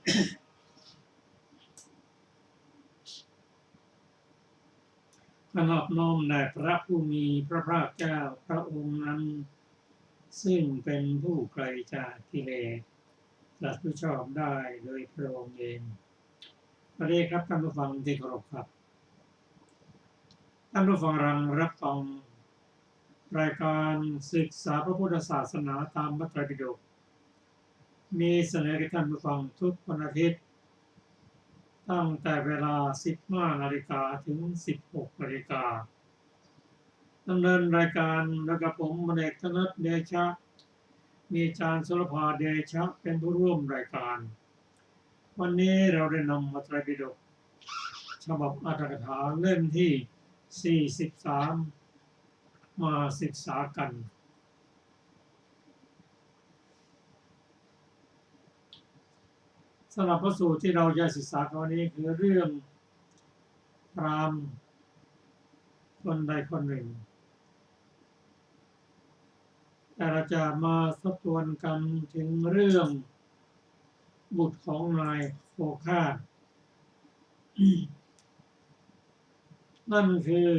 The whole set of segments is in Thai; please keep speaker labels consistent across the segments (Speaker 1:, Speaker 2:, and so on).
Speaker 1: ขนอบน้อมแด่พระผู้มีพระภาคเจ้าพระองค์นั้นซึ่งเป็นผู้ไกลจากกิเลสตรัสรู้ชอบได้โดยพระองค์เองสวัสดีครับท่านผู้ฟังที่เคารพครับท่านผู้ฟังรับฟังรายการศึกษาพระพุทธศาสนาตามพระไตรปิฎกมีเสนอให้ท่านผู้ฟังทุกวันอาทิตย์ตั้งแต่เวลา 15 นาฬิกาถึง 16 นาฬิกาดำเนินรายการโดยกับผมมเอกธนเดชะมีอาจารย์สุรภาเดชะเป็นผู้ร่วมรายการวันนี้เราได้นำพระไตรปิฎกฉบับอรรถกถาเล่มที่ 43 มาศึกษากันสำหรับพระสูตรที่เราจะศึกษาวันนี้คือเรื่องพราหมณ์คนใดคนหนึ่งแต่เราจะมาทบทวนกันถึงเรื่องบุตรของนายโคฆาตนั่นคือ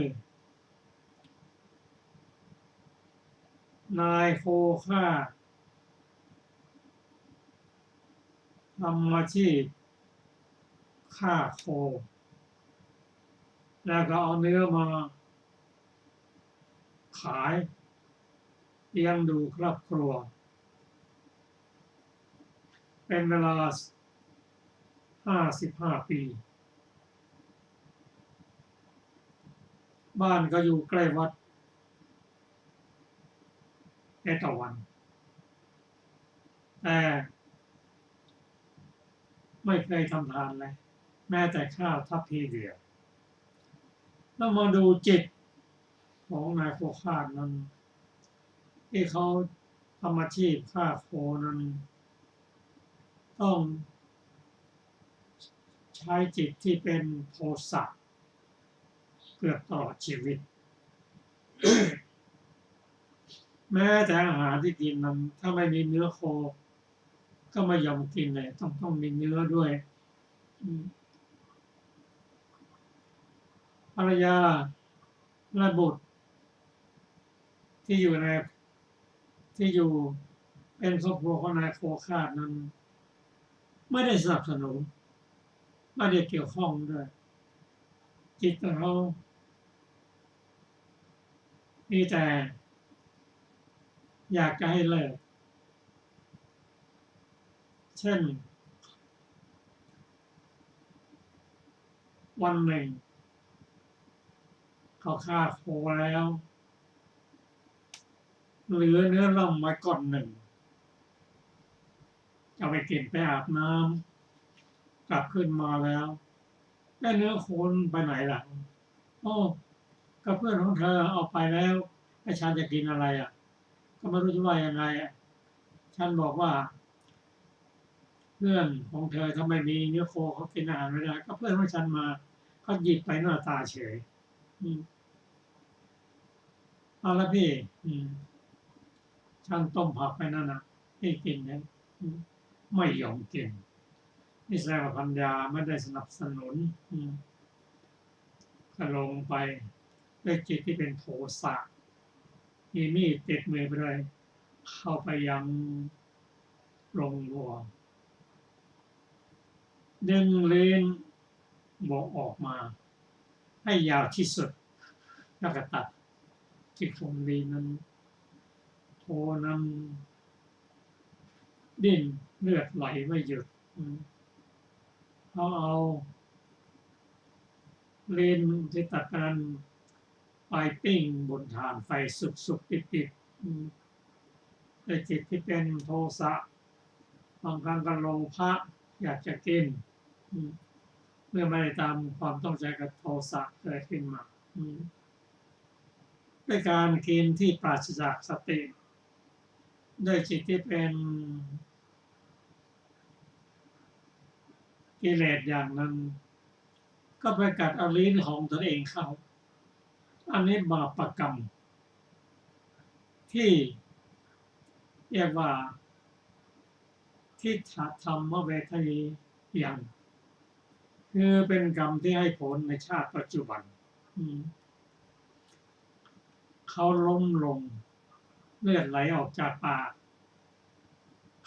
Speaker 1: นายโคฆาตทำอาชีพฆ่าโคแล้วก็เอาเนื้อมาขายเลี้ยงดูครอบครัวเป็นเวลา55 ปีบ้านก็อยู่ใกล้วัดเอตวันแต่ไม่เคยทำทานเลยแม้แต่ข้าวทัพพีเดียวแล้วมาดูจิตของนายโคฆาตนั้นที่เขาทำอาชีพฆ่าโคนั้นต้องใช้จิตที่เป็นโทสะเกือบตลอดชีวิต แม้แต่อาหารที่กินนั้นถ้าไม่มีเนื้อโคก็ไม่ยอมกินเลยต้องมีเนื้อด้วยภรรยาและบุตรที่อยู่เป็นครอบครัวของนายโคฆาตนั้นไม่ได้สนับสนุนไม่ได้เกี่ยวข้องด้วยจิตของเขามีแต่อยากจะให้เลิกเช่นวันหนึ่งเขาฆ่าโคแล้วเหลือเนื้อล่องไว้ก้อนหนึ่งจะไปกินไปอาบน้ำกลับขึ้นมาแล้วได้เนื้อโคไปไหนล่ะโอ้ก็เพื่อนของเธอเอาไปแล้วไอ้ฉันจะกินอะไรอ่ะก็ไม่รู้จะว่ายังไงอ่ะฉันบอกว่าเพื่อนของเธอถ้าไม่มีเนื้อโคเขากินอาหารไม่ได้ก็เพื่อนของฉันมาเขาหยิบไปหน้าตาเฉยเอาละพี่ฉันต้มผักไปนั่นนะพี่กินเนี่ยไม่ยอมกินนี่แสดงว่าปัญญาไม่ได้สนับสนุนก็ลงไปด้วยจิตที่เป็นโทสะมีมีดติดมือไปเลยเข้าไปยังโรงวัวดึงลิ้นบอกออกมาให้ยาวที่สุดแล้วก็ตัดที่โคนลิ้นนั้นโคนั้นดิ้นเลือดไหลไม่หยุดเขาเอาลิ้นที่ตัดกันไปปิ้งบนถ่านไฟสุกๆติดๆแต่จิตที่เป็นโทสะบางครั้งก็โลภะอยากจะกินเมื่อไม่ได้ตามความต้องใจกับโทสะเกิดขึ้นมาด้วยการกินที่ปราศจากสติด้วยจิตที่เป็นกิเลสอย่างนั้นก็ไปกัดเอาลิ้นของตนเองเข้าอันนี้บาปกรรมที่เรียกว่าทิฏฐธรรมเวทนี ยังคือเป็นกรรมที่ให้ผลในชาติปัจจุบันเขาล้มลงเลือดไหลออกจากปาก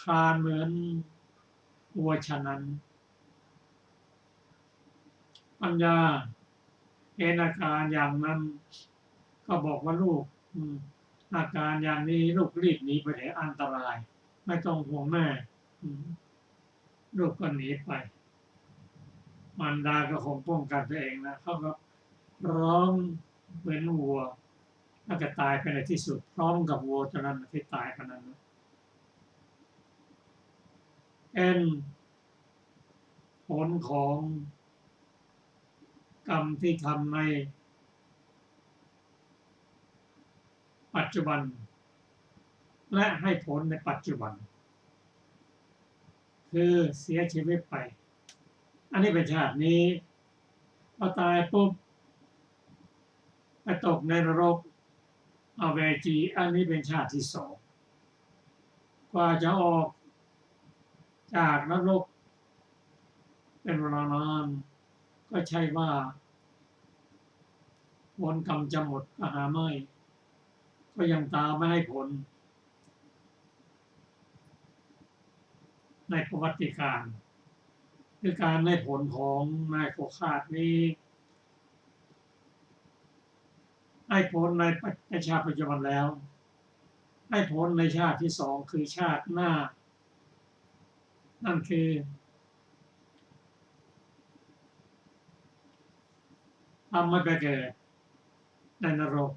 Speaker 1: คลานเหมือนวัวฉะนั้นปัญญาเห็นอาการอย่างนั้นก็บอกว่าลูกอาการอย่างนี้ลูกรีบหนีไปไหนอันตรายไม่ต้องห่วงแม่ลูกก็หนีไปมารดาก็คงป้องกันตัวเองนะเขาก็ร้องเหมือนวัวแล้วก็ตายไปในที่สุดพร้อมกับวัวตัวนั้นที่ตายไปนั้นเป็นผลของกรรมที่ทำในปัจจุบันและให้ผลในปัจจุบันคือเสียชีวิตไปอันนี้เป็นชาตินี้พอตายปุ๊บไปตกในนรกอเวจีอันนี้เป็นชาติที่สองกว่าจะออกจากนรกเป็นเวลานานก็ใช่ว่าผลกรรมจะหมดก็หาไม่ก็ยังตามไม่ให้ผลในประวัติการคือการได้ผลของนายโคคาดนี้ให้ผลในชาติปัจจุบันแล้วให้ผลในชาติที่สองคือชาติหน้านั่นคือทำไม่ไปเกิดในนรก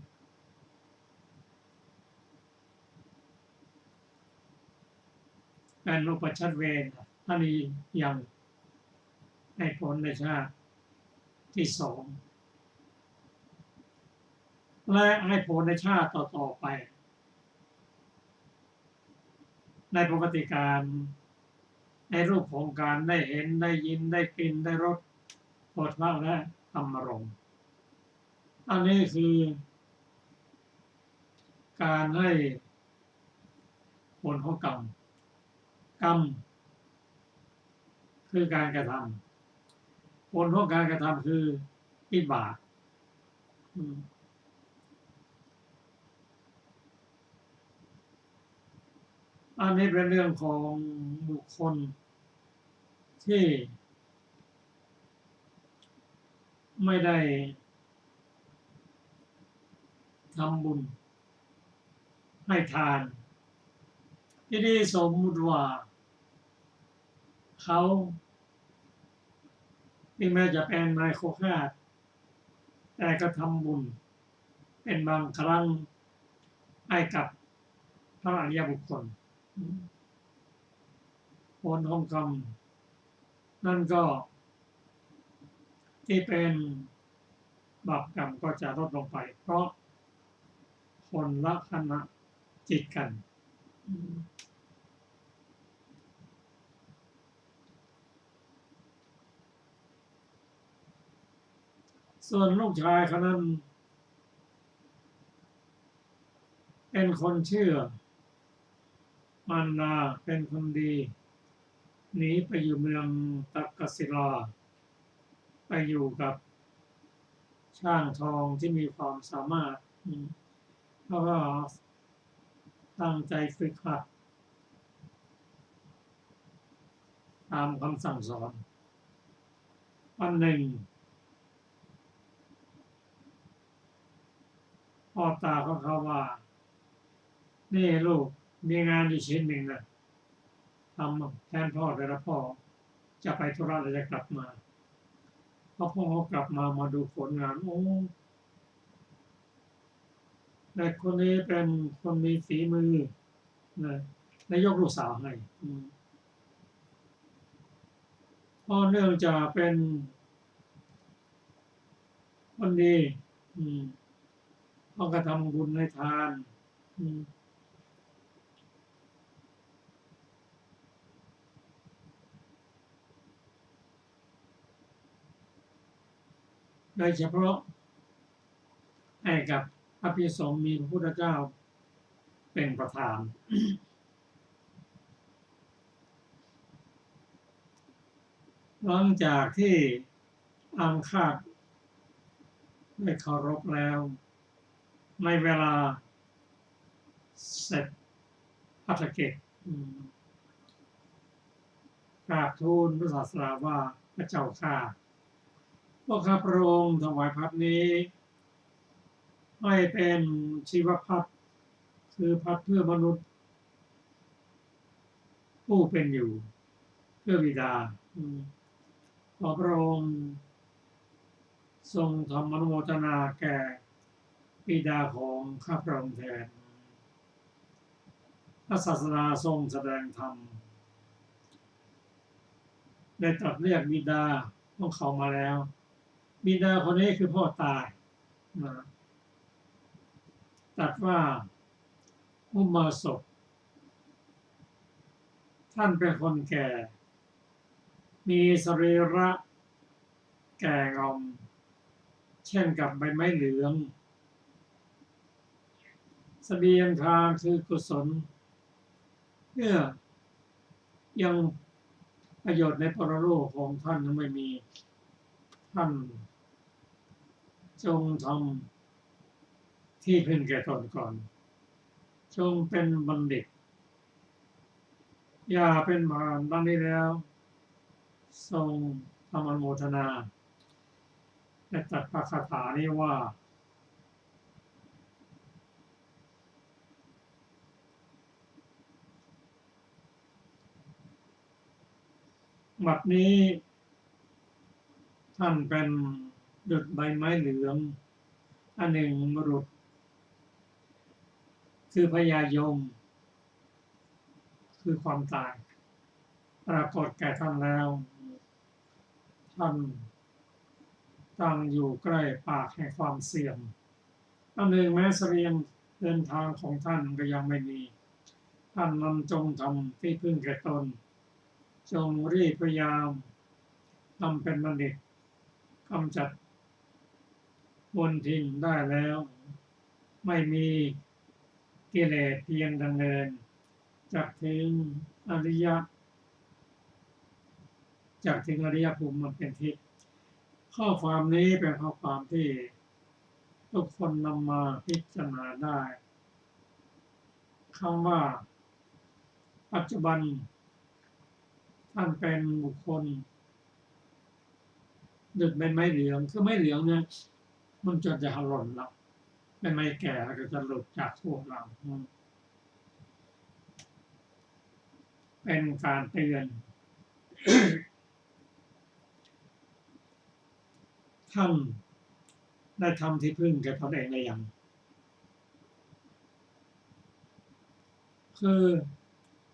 Speaker 1: เป็นอุปชัดเวรท่านนี้ยังให้ผลในชาติที่สองและให้ผลในชาติต่อไปในประวัติการในรูปของการได้เห็นได้ยินได้กลิ่นได้รสโผฏฐัพพะและธรรมารมณ์อันนี้คือการให้ผลของกรรมกรรมคือการกระทำผลของการกระทำคือวิบากอันนี้เป็นเรื่องของบุคคลที่ไม่ได้ทำบุญให้ทานที่นี่สมมุติว่าเขาที่แม้จะเป็นนายโคคาดแต่ก็ทำบุญเป็นบางครั้งให้กับพระอริยบุคคลผลของกรรมนั่นก็ที่เป็นบาปกรรมก็จะลดลงไปเพราะคนละขณะจิตกันส่วนลูกชายเขานั้นเป็นคนเชื่อมารดาเป็นคนดีหนีไปอยู่เมืองตักกศิลาไปอยู่กับช่างทองที่มีความสามารถแล้วก็ตั้งใจฝึกหัดตามคำสั่งสอนวันหนึ่งพ่อตาของเขาว่านี่ลูกมีงานอยู่ชิ้นหนึ่งนะทำแทนพ่อแต่ละพ่อจะไปธุระแล้วจะกลับมาพอพ่อเขากลับมาดูผลงานโอ้เด็กคนนี้เป็นคนมีฝีมือนะและยกลูกสาวให้เพราะเนื่องจากเป็นคนดีต้องกระทำบุญให้ทานโดยเฉพาะให้กับพระภิกษุสงฆ์มีพระพุทธเจ้าเป็นประธาน หลังจากที่อังคาดได้เคารพแล้วในเวลาเสร็จภารกิจกราบทูลพระศาสดาว่าพระเจ้าข้าพวกข้าพระองค์ถวายพัดนี้ให้เป็นชีวพัดคือพัดเพื่อมนุษย์ผู้เป็นอยู่เพื่อบิดาขอพระองค์ทรงทำอนุโมทนาแก่บิดาของข้าพระองค์แทนพระศาสดาทรงแสดงธรรมได้ตรัสเรียกบิดาของเขามาแล้วบิดาคนนี้คือพ่อตายตรัสว่าอุมาศกท่านเป็นคนแก่มีสรีระแก่งอมเช่นกับใบไม้เหลืองเสบียงทางคือกุศลเพื่อยังประโยชน์ในปรโลกของท่านไม่มีท่านจงทำที่พึงแก่ตนก่อนจงเป็นบัณฑิตอย่าเป็นมารดังนี้แล้วทรงทำอนุโมทนาและตรัสพระคาถานี้ว่าบัดนี้ท่านเป็นดุจใบไม้เหลืองอันหนึ่งบุรุษคือพญายมคือความตายปรากฏแก่ท่านแล้วท่านตั้งอยู่ใกล้ปากแห่งความเสี่ยงอันหนึ่งแม้เสบียงเดินทางของท่านก็ยังไม่มีท่านนั้นจงทำที่พึ่งแก่ตนจงรีบพยายามทำเป็นบัณฑิตกำจัดมลทินได้แล้วไม่มีกิเลสเพียงดำเนินจากถึงอริยภูมิมันเป็นทิพย์ข้อความนี้เป็นข้อความที่ทุกคนนำมาพิจารณาได้คำว่าปัจจุบันท่านเป็นบุคคลดุจใบไม้เหลืองคือไม้เหลืองเนี่ยมันจะหล่นละใบไม้แก่ก็จะหลุดจากพวกเราเป็นการเตือนท่านได้ทำที่พึ่งแก่ตนเองหรือยังคือ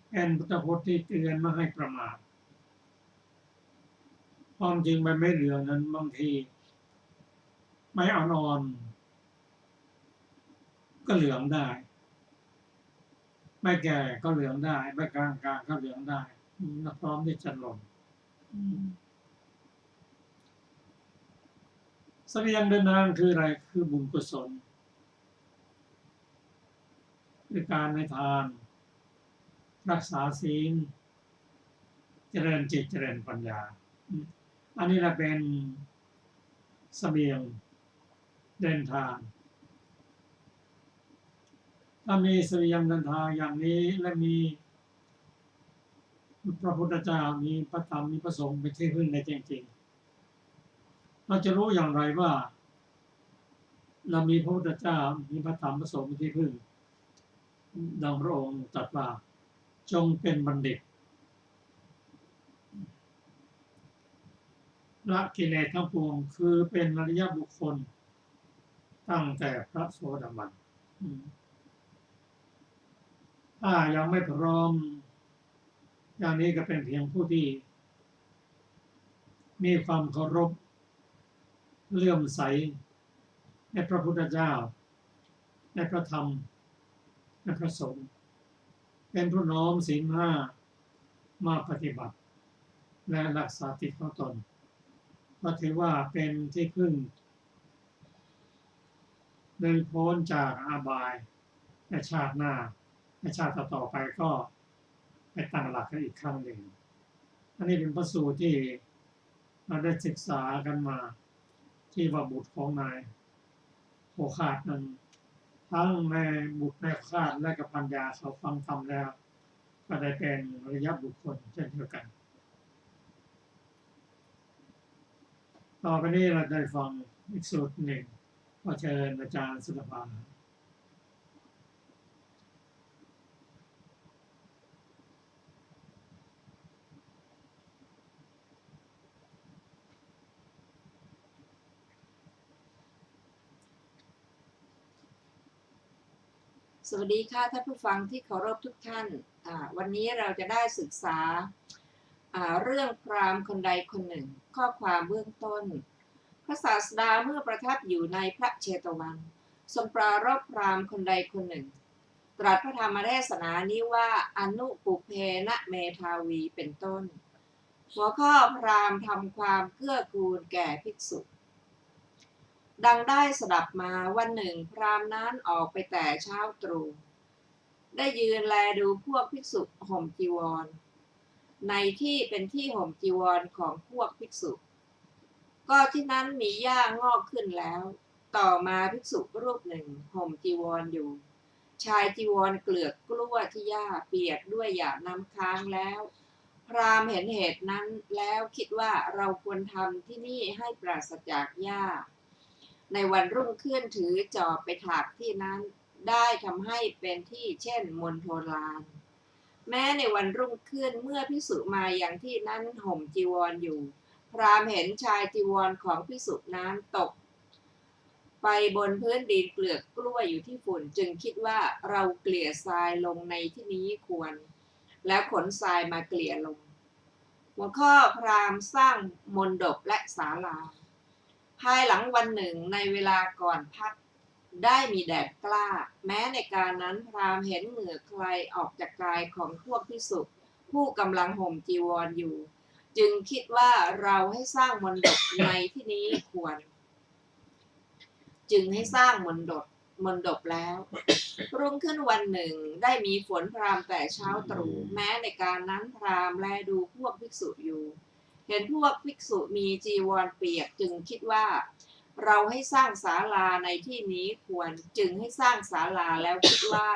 Speaker 1: เป็นพุทธพจน์ที่เตือนไม่ให้ประมาทความจริงใบไม้เหลืองนั้นบางทีไม้อ่อนๆก็เหลืองได้ไม่แก่ก็เหลืองได้ไม่กลางก็เหลืองได้พร้อมที่จะหล่นเสบียงเดินทางคืออะไรคือบุญกุศลคือการในทานรักษาศีลเจริญจิตเจริญปัญญาอันนี้แหละเป็นเสบียงเดินทางถ้ามีเสบียงเดินทางอย่างนี้และมีพระพุทธเจ้ามีพระธรรมมีพระสงฆ์เป็นที่พึ่งในจริงๆเราจะรู้อย่างไรว่าเรามีพระพุทธเจ้ามีพระธรรมพระสงฆ์เป็นที่พึ่งดังพระองค์ตรัสว่าจงเป็นบัณฑิตละกิเลสทั้งปวงคือเป็นอริยบุคคลตั้งแต่พระโสดาบันถ้ายังไม่พร้อมอย่างนี้ก็เป็นเพียงผู้ที่มีความเคารพเลื่อมใสในพระพุทธเจ้าในพระธรรมในพระสงฆ์เป็นผู้น้อมศีลห้ามาปฏิบัติและรักษาจิตของตนก็ถือว่าเป็นที่พึ่งเดินพ้นจากอาบายในชาติหน้าในชาติต่อไปก็ไปตั้งหลักกันอีกครั้งหนึ่งอันนี้เป็นพระสูตรที่ เราได้ศึกษากันมาที่ว่าบุตรของนายโคขาดนั้นทั้งในบุตรในโคขาดและกับปัญญาเขาฟังธรรมแล้วก็ได้เป็นอริยบุคคลเช่นเดียวกันต่อไปนี้เราได้ฟังอีกสูตรหนึ่งขอเชิญอาจารย์สุรภา
Speaker 2: สวัสดีค่ะท่านผู้ฟังที่เคารพทุกท่านวันนี้เราจะได้ศึกษาเรื่องพราหมณ์คนใดคนหนึ่งข้อความเบื้องต้นพระศาสดาเมื่อประทับอยู่ในพระเชตวันทรงปรารภพราหมณ์คนใดคนหนึ่งตรัสพระธรรมเทศนานี้ว่าอนุปุเพนะเมธาวีเป็นต้นหัวข้อพราหมณ์ทำความเกื้อกูลแก่ภิกษุดังได้สดับมาวันหนึ่งพราหมณ์นั้นออกไปแต่เช้าตรู่ได้ยืนแลดูพวกภิกษุห่มจีวรในที่เป็นที่ห่มจีวรของพวกภิกษุก็ที่นั้นมีหญ้างอกขึ้นแล้วต่อมาภิกษุรูปหนึ่งห่มจีวรอยู่ชายจีวรเกลือกกล้วที่หญ้าเปียกด้วยหยาดน้ำค้างแล้วพราหมณ์เห็นเหตุนั้นแล้วคิดว่าเราควรทำที่นี่ให้ปราศจากหญ้าในวันรุ่งขึ้นถือจอบไปถากที่นั้นได้ทำให้เป็นที่เช่นมณฑลาน แม้ในวันรุ่งขึ้นเมื่อภิกษุมาอย่างที่นั้นห่มจีวรอยู่พราหมณ์เห็นชายจีวรของภิกษุนั้นตกไปบนพื้นดินเกลือกกล้วยอยู่ที่ฝุ่นจึงคิดว่าเราเกลี่ยทรายลงในที่นี้ควรแล้วขนทรายมาเกลี่ยลงหัวข้อพราหมณ์สร้างมณฑปและศาลาภายหลังวันหนึ่งในเวลาก่อนพักได้มีแดดกล้าแม้ในการนั้นพราหมณ์เห็นเหงื่อใครออกจากกายของพวกภิกษุผู้กำลังห่มจีวรอยู่จึงคิดว่าเราให้สร้างมณฑปในที่นี้ควรจึงให้สร้างมณฑปแล้วรุ่งขึ้นวันหนึ่งได้มีฝนพรามแต่เช้าตรู่แม้ในการนั้นพราหมณ์แลดูพวกภิกษุอยู่เห็นพวกภิกษุมีจีวรเปียกจึงคิดว่าเราให้สร้างศาลาในที่นี้ควรจึงให้สร้างศาลาแล้วคิดว่า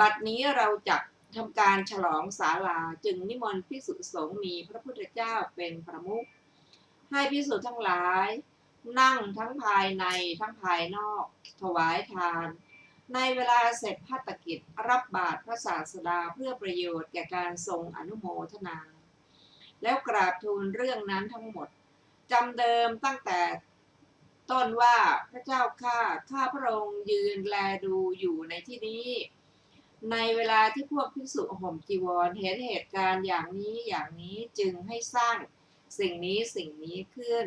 Speaker 2: บัดนี้เราจะทำการฉลองศาลาจึงนิมนต์ภิกษุสงฆ์มีพระพุทธเจ้าเป็นประมุขให้ภิกษุทั้งหลายนั่งทั้งภายในทั้งภายนอกถวายทานในเวลาเสร็จภัตกิจรับบาตรพระศาสดาเพื่อประโยชน์แก่การทรงอนุโมทนาแล้วกราบทูลเรื่องนั้นทั้งหมดจำเดิมตั้งแต่ต้นว่าพระเจ้าข้าพระองค์ยืนแลดูอยู่ในที่นี้ในเวลาที่พวกภิกษุห่มจีวรเห็นเหตุการณ์อย่างนี้จึงให้สร้างสิ่งนี้ขึ้น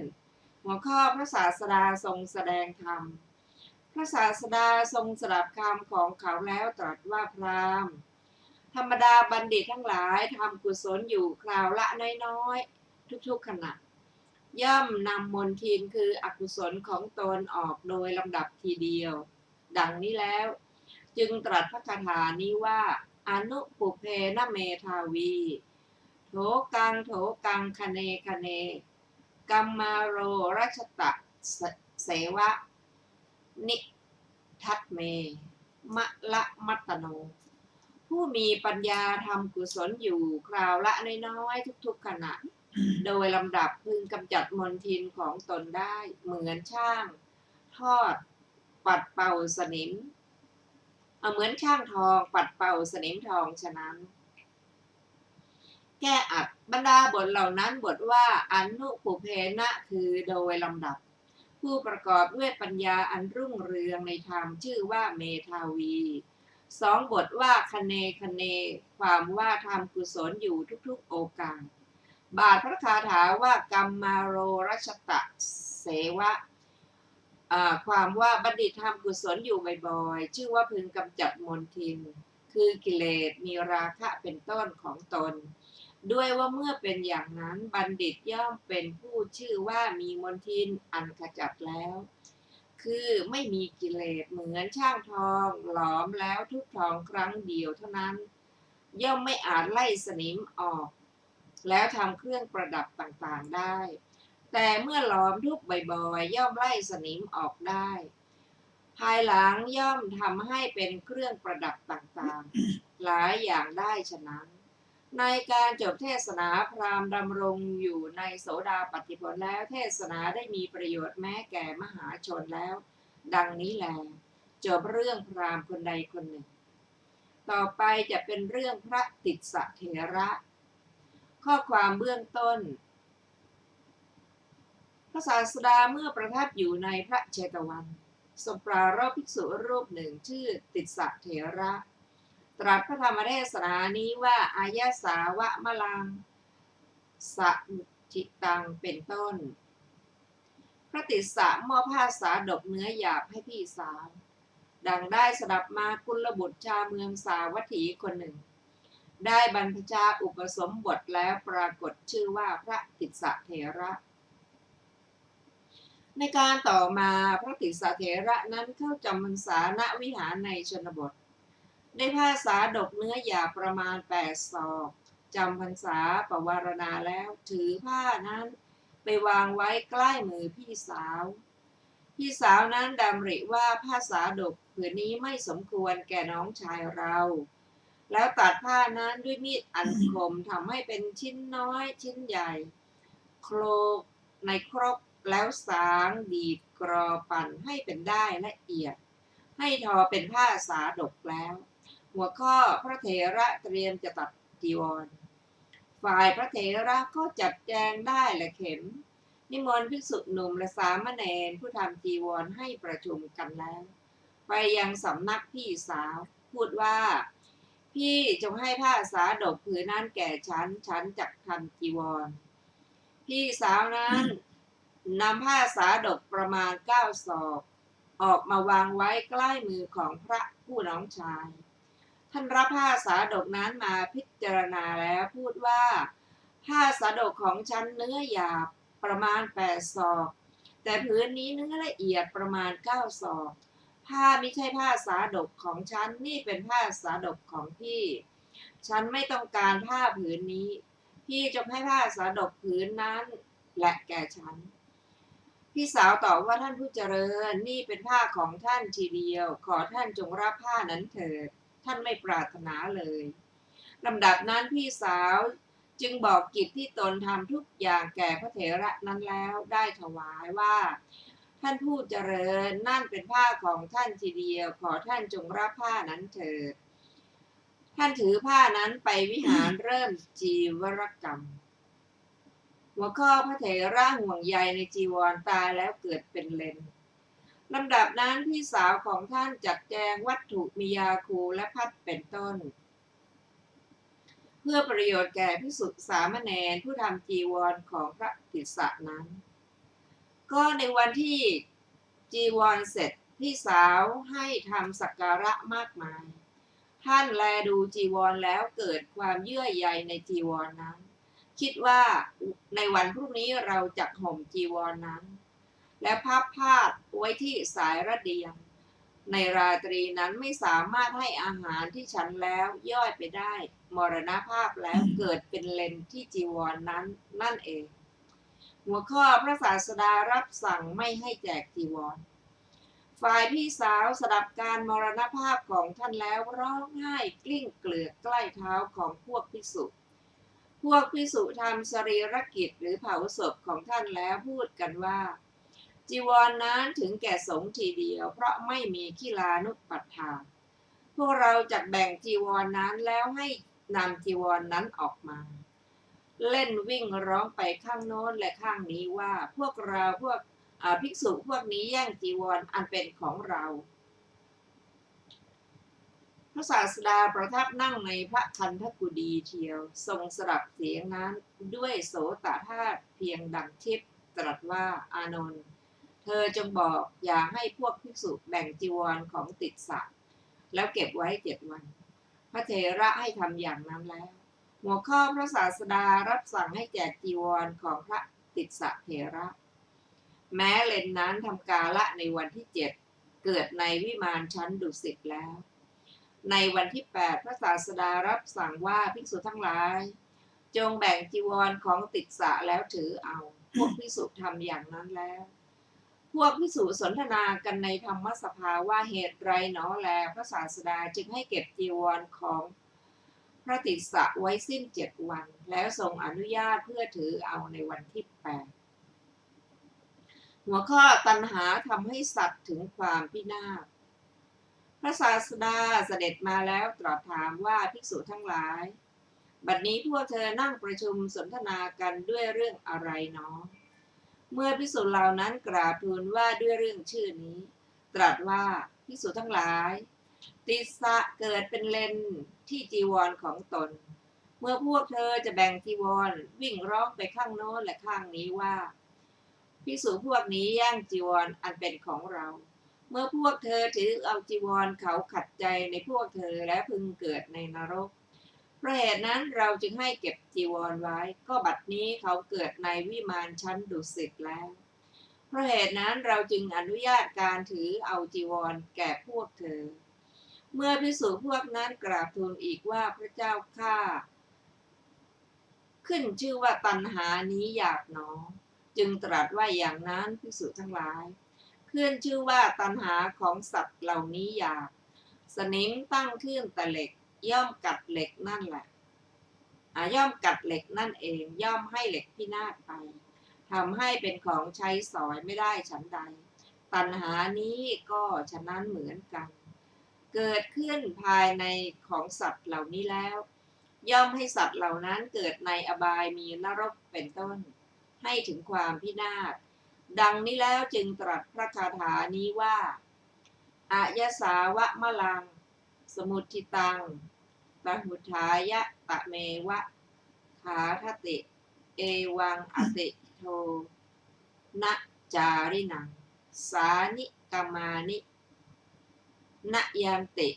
Speaker 2: หัวข้อพระศาสดาทรงแสดงธรรมพระศาสดาทรงสดับคำของเขาแล้วตรัสว่าพราหมณ์ธรรมดาบัณฑิตทั้งหลายทำกุศลอยู่คราวละน้อยๆทุกๆขณะย่อมนำมลทินคืออกุศลของตนออกโดยลำดับทีเดียวดังนี้แล้วจึงตรัสพระคาถานี้ว่าอนุปุเพนะเมธาวีโถกังคเนกัมมาโรรัชตะเสวะนิทัตเมมะละมัตตโนผู้มีปัญญาทำกุศลอยู่คราวละน้อยๆทุกๆขณะโดยลำดับพึงกำจัดมลทินของตนได้เหมือนช่างทอดปัดเป่าสนิมเหมือนช่างทองปัดเป่าสนิมทองฉะนั้นแก้อัดบรรดาบทเหล่านั้นบทว่าอนุปุเพนะคือโดยลำดับผู้ประกอบด้วยปัญญาอันรุ่งเรืองในธรรมชื่อว่าเมธาวีสองบทว่าคเนความว่าทำกุศลอยู่ทุกๆโอกาสบาทพระคาถาว่ากัมมาโรรัชตะเสวะความว่าบัณฑิตทำกุศลอยู่บ่อยๆชื่อว่าพึงกำจัดมลทินคือกิเลสมีราคะเป็นต้นของตนด้วยว่าเมื่อเป็นอย่างนั้นบัณฑิตย่อมเป็นผู้ชื่อว่ามีมลทินอันขจัดแล้วคือไม่มีกิเลสเหมือนช่างทองหลอมแล้วทุบทองครั้งเดียวเท่านั้นย่อมไม่อาจไล่สนิมออกแล้วทำเครื่องประดับต่างๆได้ แต่เมื่อหลอมทุกบ่อยๆย่อมไล่สนิมออกได้ภายหลังย่อมทำให้เป็นเครื่องประดับต่างๆหลายอย่างได้ฉะนั้นในการจบเทศนาพราหมณ์ดำรงอยู่ในโสดาปัตติผลแล้วเทศนาได้มีประโยชน์แม้แก่มหาชนแล้ว ดังนี้แลจบเรื่องพราหมณ์คนใดคนหนึ่งต่อไปจะเป็นเรื่องพระติสสะเถระ ข้อความเบื้องต้นพระศาสดาเมื่อประทับอยู่ในพระเชตวันทรงปรารภภิกษุรูปหนึ่งชื่อติสสะเถระ ตรัสพระธรรมเทศนานี้ว่าอายะสาวะมะลังสัจิตังเป็นต้นพระติสสะมอบผ้าสาดกเนื้อหยาบให้พี่สาวดังได้สดับมากุลบุตรชาวเมืองสาวัตถีคนหนึ่งได้บรรพชาอุปสมบทแล้วปรากฏชื่อว่าพระติสสะเถระ ในการต่อมาพระติสสะเถระนั้นเข้าจำพรรษาณวิหารในชนบทได้ผ้าสาดกเนื้อหยาบประมาณ8 ศอกจำพรรษาปวารณาแล้วถือผ้านั้นไปวางไว้ใกล้มือพี่สาวนั้นดำริว่าผ้าสาดกผืนนี้ไม่สมควรแก่น้องชายเราแล้วตัดผ้านั้นด้วยมีดอันคมทำให้เป็นชิ้นน้อยชิ้นใหญ่โคลกในครกแล้วสางดีดกรอปั่นให้เป็นได้ละเอียดให้ทอเป็นผ้าสาดกแล้วหัวข้อพระเถระเตรียมจะตัดจีวรฝ่ายพระเถระก็จัดแจงได้และเข็มนิมนต์ภิกษุหนุ่มและสามเณรผู้ทำจีวรให้ประชุมกันแล้วไปยังสำนักพี่สาวพูดว่าพี่จงให้ผ้าสาดกผืนนั้นแก่ฉันจักทำจีวรพี่สาวนั้นนำผ้าสาดกประมาณ9 ศอกออกมาวางไว้ใกล้มือของพระผู้น้องชายท่านรับผ้าสาดกนั้นมาพิจารณาแล้วพูดว่าผ้าสาดกของฉันเนื้อหยาบประมาณ8 ศอกแต่ผืนนี้เนื้อละเอียดประมาณ9 ศอกผ้าไม่ใช่ผ้าสาดกของฉันนี่เป็นผ้าสาดกของพี่ฉันไม่ต้องการผ้าผืนนี้พี่จงให้ผ้าสาดกผืนนั้นและแก่ฉันพี่สาวตอบว่าท่านผู้เจริญนี่เป็นผ้าของท่านทีเดียวขอท่านจงรับผ้านั้นเถิดท่านไม่ปรารถนาเลยลำดับนั้นพี่สาวจึงบอกกิจที่ตนทำทุกอย่างแก่พระเถระนั้นแล้วได้ถวายว่าท่านผู้เจริญนั่นเป็นผ้าของท่านทีเดียวขอท่านจงรับผ้านั้นเถิดท่านถือผ้านั้นไปวิหารเริ่มจีวรกรรมหัวข้อพระเถระห่วงใยในจีวรตายแล้วเกิดเป็นเลนลำดับนั้นพี่สาวของท่านจัดแจงวัตถุมียาคูและพัดเป็นต้นเพื่อประโยชน์แก่ภิกษุสามเณรผู้ทำจีวรของพระติสสะนั้นก็ในวันที่จีวรเสร็จพี่สาวให้ทำสักการะมากมายท่านแลดูจีวรแล้วเกิดความเยื่อใยในจีวรนั้นคิดว่าในวันพรุ่งนี้เราจะห่มจีวรนั้นและพับผ้าไว้ที่สายระเดียงในราตรีนั้นไม่สามารถให้อาหารที่ฉันแล้วย่อยไปได้มรณภาพแล้วเกิดเป็นเลนที่จีวรนั้นนั่นเองหัวข้อพระศาสดารับสั่งไม่ให้แจกจีวรฝ่ายพี่สาวสดับการมรณภาพของท่านแล้วร้องไห้กลิ้งเกลือกใกล้เท้าของพวกภิกษุทำสรีรกิจหรือเผาศพของท่านแล้วพูดกันว่าจีวรนั้นถึงแก่สงฆ์ทีเดียวเพราะไม่มีขิลานุปัฏฐานพวกเราจัดแบ่งจีวรนั้นแล้วให้นำจีวรนั้นออกมาเล่นวิ่งร้องไปข้างโน้นและข้างนี้ว่าพวกภิกษุพวกนี้แย่งจีวรอันเป็นของเราพระศาสดาประทับนั่งในพระคันธกุฎีเทียวทรงสดับเสียงนั้นด้วยโสตธาตุเพียงดังทิพย์ตรัสว่าอานนท์เธอจงบอกอย่าให้พวกภิกษุแบ่งจีวรของติสสะแล้วเก็บไว้7 วันพระเถระให้ทำอย่างนั้นแล้วหัวข้อพระศาสดารับสั่งให้แจกจีวรของพระติสสะเถระแม้เลนนั้นทำกาละในวันที่7เกิดในวิมานชั้นดุสิตแล้วในวันที่8พระศาสดารับสั่งว่าภิกษุทั้งหลายจงแบ่งจีวรของติสสะแล้วถือเอา พวกภิกษุทำอย่างนั้นแล้ว พวกภิกษุสนทนากันในธรรมสภาว่าเหตุไรหนอแลพระศาสดาจึงให้เก็บจีวรของพระติสสะไว้สิ้น7 วันแล้วทรงอนุญาตเพื่อถือเอาในวันที่8หัวข้อตัณหาทำให้สัตว์ถึงความพินาศพระศาสดาเสด็จมาแล้วตรัสถามว่าภิกษุทั้งหลายบัดนี้พวกเธอนั่งประชุมสนทนากันด้วยเรื่องอะไรเนาะเมื่อภิกษุเหล่านั้นกราบทูลว่าด้วยเรื่องชื่อนี้ตรัสว่าภิกษุทั้งหลายติสสะเกิดเป็นเลนที่จีวรของตนเมื่อพวกเธอจะแบ่งจีวรวิ่งร้องไปข้างโน้นและข้างนี้ว่าภิกษุพวกนี้แย่งจีวรอันเป็นของเราเมื่อพวกเธอถือเอาจีวรเขาขัดใจในพวกเธอและพึงเกิดในนรกเพราะเหตุนั้นเราจึงให้เก็บจีวรไว้ก็บัดนี้เขาเกิดในวิมานชั้นดุสิตแล้วเพราะเหตุนั้นเราจึงอนุญาตการถือเอาจีวรแก่พวกเธอเมื่อภิกษุพวกนั้นกราบทูลอีกว่าพระเจ้าข้าขึ้นชื่อว่าตัณหานี้หยาบหนอจึงตรัสว่าอย่างนั้นภิกษุทั้งหลายขึ้นชื่อว่าตัณหาของสัตว์เหล่านี้หยาบสนิมตั้งขึ้นแต่เหล็กย่อมกัดเหล็กนั่นแหละย่อมกัดเหล็กนั่นเองย่อมให้เหล็กพินาศไปทำให้เป็นของใช้สอยไม่ได้ฉันใดตัณหานี้ก็ฉะนั้นเหมือนกันเกิดขึ้นภายในของสัตว์เหล่านี้แล้วย่อมให้สัตว์เหล่านั้นเกิดในอบายมีนรกเป็นต้นให้ถึงความพินาศดังนี้แล้วจึงตรัสพระคาถานี้ว่าอายสาวะมะลังสมุทิตังปหุทายะตะเมวะขาทติเอวังอติโทนะจารินังสานิกามานินะยันติ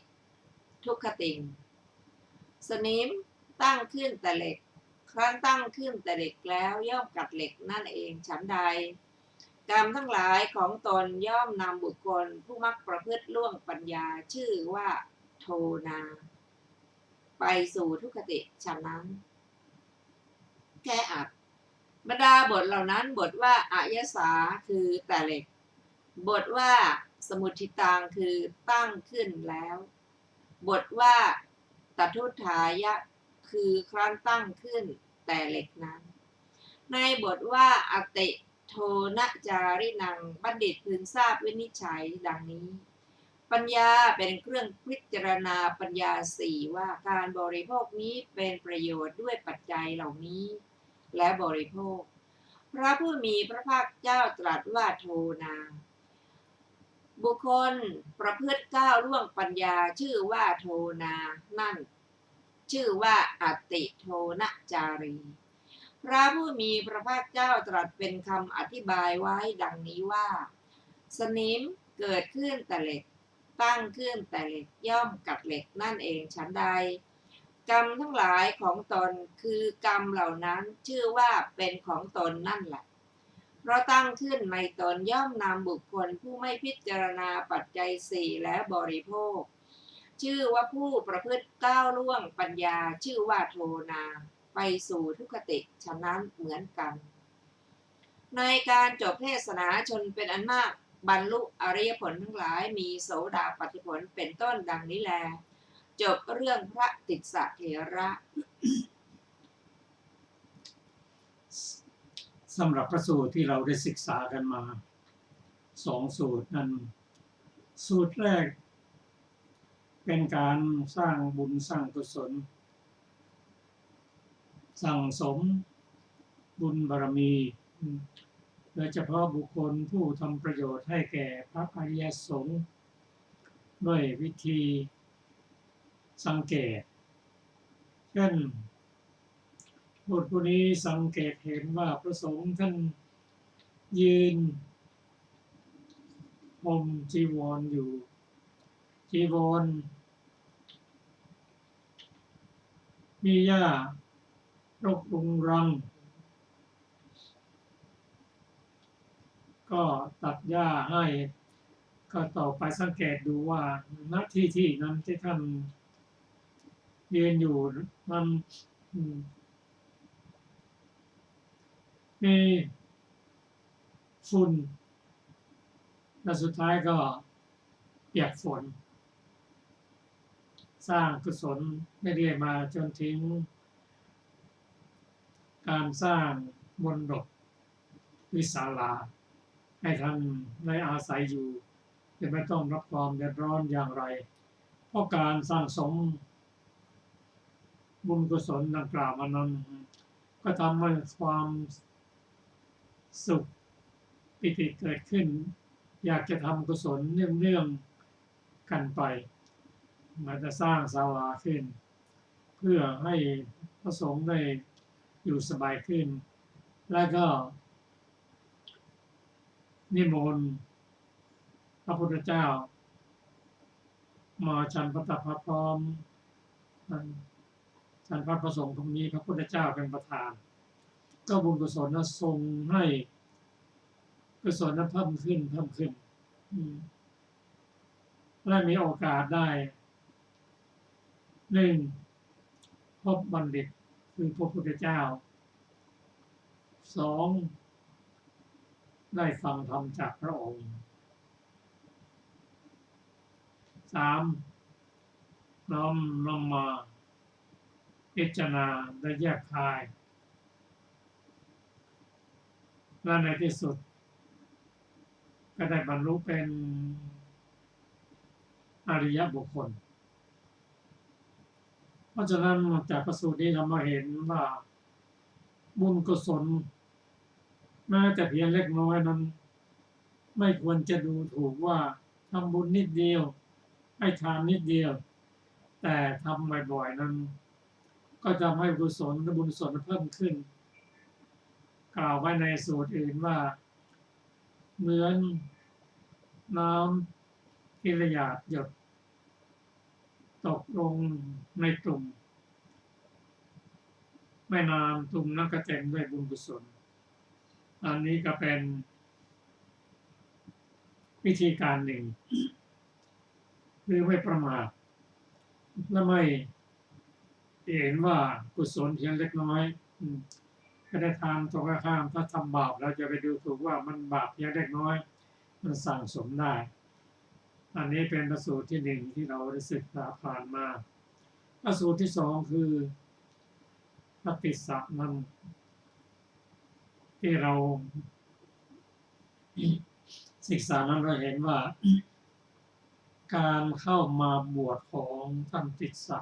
Speaker 2: ทุกขติงสนิมตั้งขึ้นแต่เหล็กครั้นตั้งขึ้นแต่เหล็กแล้วย่อมกัดเหล็กนั่นเองฉันใดกรรมทั้งหลายของตนย่อมนำบุคคลผู้มักประพฤติล่วงปัญญาชื่อว่าโทนาไปสู่ทุกขติฉะนั้นแก้อัดบรรดาบทเหล่านั้นบทว่าอายสาคือแต่เหล็กบทว่าสมุทิตังคือตั้งขึ้นแล้วบทว่าตทุทายะคือครั้นตั้งขึ้นแต่เหล็กนั้นในบทว่าอติโทนะจารินังบัณฑิตพึงทราบวินิจฉัยดังนี้ปัญญาเป็นเครื่องพิจารณาปัญญา4ว่าการบริโภคนี้เป็นประโยชน์ด้วยปัจจัยเหล่านี้และบริโภคพระผู้มีพระภาคเจ้าตรัสว่าโทนาบุคคลประพฤติก้าวล่วงปัญญาชื่อว่าโทนานั่นชื่อว่าอติโทนะจารีพระผู้มีพระภาคเจ้าตรัสเป็นคำอธิบายไว้ดังนี้ว่าสนิมเกิดขึ้นแต่เหล็กตั้งขึ้นแต่เหล็กย่อมกัดเหล็กนั่นเองฉันใดกรรมทั้งหลายของตนคือกรรมเหล่านั้นชื่อว่าเป็นของตนนั่นแหละเพราะตั้งขึ้นในตนย่อมนำบุคคลผู้ไม่พิจารณาปัจจัย4และบริโภคชื่อว่าผู้ประพฤติก้าวล่วงปัญญาชื่อว่าโทนาไปสู่ทุกขติฉะนั้นเหมือนกันในการจบเทศนาชนเป็นอันมากบรรลุอริยผลทั้งหลายมีโสดาปัตติผลเป็นต้นดังนี้แลจบเรื่องพระติสสะเถระ
Speaker 1: สำหรับพระสูตรที่เราได้ศึกษากันมา2สูตรนั้นสูตรแรกเป็นการสร้างบุญสร้างกุศลสั่งสมบุญบารมีโดยเฉพาะบุคคลผู้ทำประโยชน์ให้แก่พระอริยสงฆ์ด้วยวิธีสังเกตเช่นผู้นี้สังเกตเห็นว่าพระสงฆ์ท่านยืนห่มจีวรอยู่จีวรมีหญ้ารกรุงรังก็ตัดหญ้าให้ก็ต่อไปสังเกตดูว่าณที่นั้นที่ท่านยืนอยู่มันมี ฝุ่นและสุดท้ายก็เปียกฝนสร้างกุศลเรื่อยๆมาจนถึงการสร้างมณฑปวิศาลาให้ท่านได้อาศัยอยู่จะไม่ต้องรับความเดือดร้อนอย่างไรเพราะการสร้างสมบุญกุศลดังกล่าวมานั้นก็ทำให้ความสุขปิติเกิดขึ้นอยากจะทำกุศลเนื่องๆกันไปมันจะสร้างศาลาขึ้นเพื่อให้พระสงฆ์ได้อยู่สบายขึ้นและก็นิมนต์พระพุทธเจ้ามาฉันพระตาพร้อมฉันพระประสงค์ตรงนี้พระพุทธเจ้าเป็นประธานก็บุญกุศลนั้นทรงให้กุศลนั้นเพิ่มขึ้นและมีโอกาสได้1พบบัณฑิตคือพระพุทธเจ้า2ได้ฟังธรรมจากพระองค์3น้อมนำมาพิจารณาและแยกคายและในที่สุดก็ได้บรรลุเป็นอริยบุคคลเพราะฉะนั้นจากพระสูตรนี้เรามาเห็นว่าบุญกุศลแม้แต่เพียงเล็กน้อยนั้นไม่ควรจะดูถูกว่าทำบุญนิดเดียวให้ทานนิดเดียวแต่ทำบ่อยๆนั้นก็จะให้กุศลและบุญกุศลเพิ่มขึ้นกล่าวไว้ในสูตรอื่นว่าเหมือนน้ำที่หยาดหยดตกลงในตุ่มไม่นานตุ่มนั้นก็เต็มด้วยบุญกุศลอันนี้ก็เป็นวิธีการหนึ่งคือไม่ประมาทและไม่เห็นว่ากุศลเพียงเล็กน้อยก็ได้ทานตรงข้ามถ้าทำบาปเราจะไปดูถูกว่ามันบาปเพียงเล็กน้อยมันสั่งสมได้อันนี้เป็นพระสูตรที่1ที่เราได้ศึกษาผ่านมาพระสูตรที่2คือปฏิสัมพันธ์ที่เราศึกษานั้นเราเห็นว่าการเข้ามาบวชของท่านติสสะ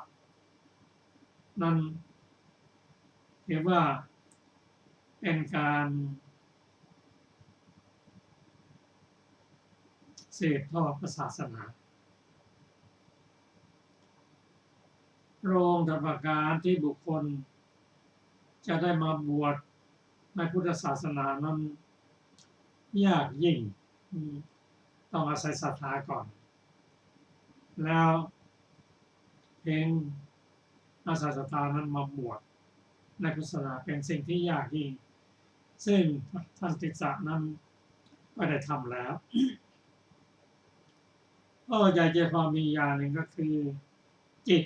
Speaker 1: นั้นเรียกว่าเป็นการสืบทอดศาสนาโรงธรรมการที่บุคคลจะได้มาบวชในพุทธศาสนานั้นยากยิ่งต้องอาศัยศรัทธาก่อนแล้วเพียงอาศัยศรัทธานั้นมาบวชในพุทธศาสนาเป็นสิ่งที่ยากยิ่งซึ่งท่านติสสะนั้นก็ได้ทำแล้วก็อยากจะพอมีอย่างหนึ่งก็คือจิต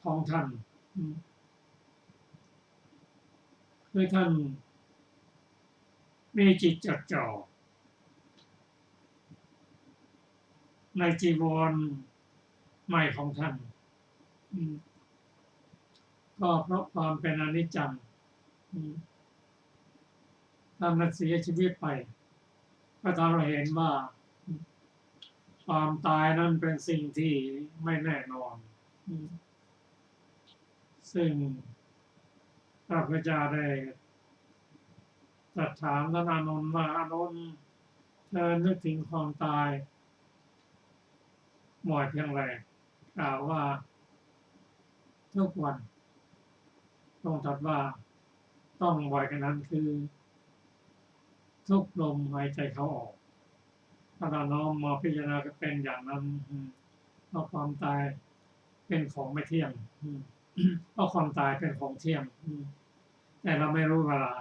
Speaker 1: ของท่านคือท่านมีจิตจดจ่อในจีวรใหม่ของท่านก็เพราะความเป็นอนิจจังท่านนั้นเสียชีวิตไปก็ทำให้เราเห็นว่าความตายนั้นเป็นสิ่งที่ไม่แน่นอนซึ่งพระพุทธเจ้าได้ตรัสถามท่านอานนท์ว่าอานนท์เธอนึกถึงความตายบ่อยเพียงไรกล่าวว่าทุกวันต้องตรัสว่าต้องบ่อยกันนั้นคือทุกลมหายใจเข้าออกถ้าเราน้อมมาพิจารณาก็เป็นอย่างนั้นเพราะความตายเป็นของไม่เที่ยงเพราะความตายเป็นของเที่ยงแต่เราไม่รู้เวลา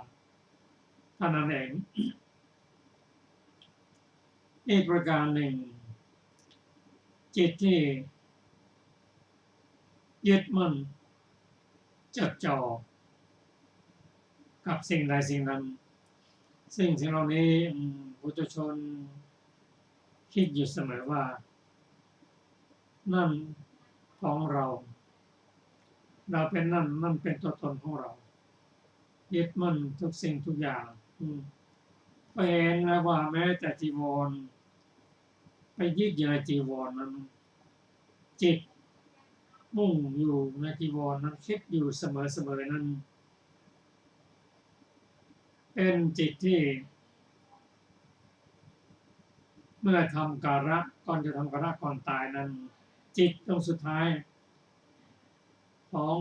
Speaker 1: เท่านั้นเองอีกประการหนึ่งจิตที่ยึดมั่นจดจ่อกับสิ่งใดสิ่งนั้นสิ่งเหล่านี้ ปุถุชนคิดอยู่เสมอว่านั่นของเราเป็นนั่นเป็นตัวตนของเรายึดมั่นทุกสิ่งทุกอย่างก็เห็นแล้วว่าแม้แต่จีวรไปยึดอยู่ในจีวรนั้นจิตมุ่งอยู่ในจีวรนั้นคิดอยู่เสมอนั้นเป็นจิตที่เมื่อทำการะก่อนจะทำการะก่อนตายนั้นจิตตรงสุดท้ายของ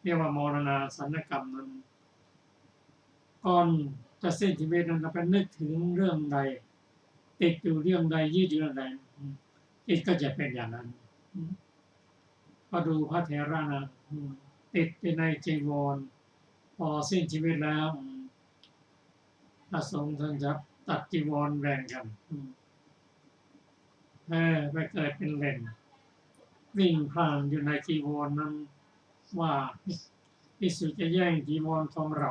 Speaker 1: เรียกว่ามรณาสันนกรรมนั้นก่อนจะสิ้นชีวิตนั้นไปนึกถึงเรื่องใดติดอยู่เรื่องใดยึดอยู่เรื่องใดจิตก็จะเป็นอย่างนั้นก็ดูพระเถระนะติดอยู่ในจีวรพอสิ้นชีวิตแล้วพระสงฆ์ท่านจะตัดจีวรแบ่งกันไปเกิดเป็นเล่นวิ่งผ่านอยู่ในจีวรนั้นว่าภิกษุจะแย่งจีวรของเรา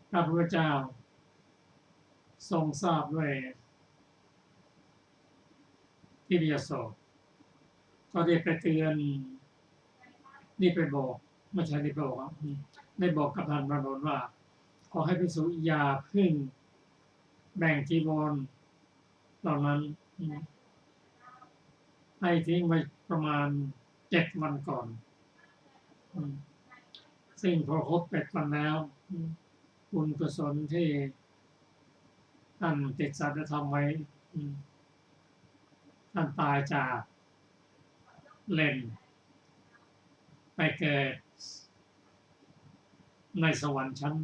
Speaker 1: พระพุทธเจ้าทรงทราบด้วยทิฏฐิโสก็ได้ไปเตือนนี่ไปบอกไม่ใช่ได้บอกได้บอกกับท่านพระนนท์ว่าขอให้ภิกษุอย่าพึ่งแบ่งจีวรเหล่านั้นให้ทิ้งไว้ประมาณ7 วันก่อนซึ่งพอครบ8 วันแล้วบุญกุศลที่ท่านติดสัจธรรมไว้ท่านตายจากเล่นไปเกิดในสวรรค์ชั้น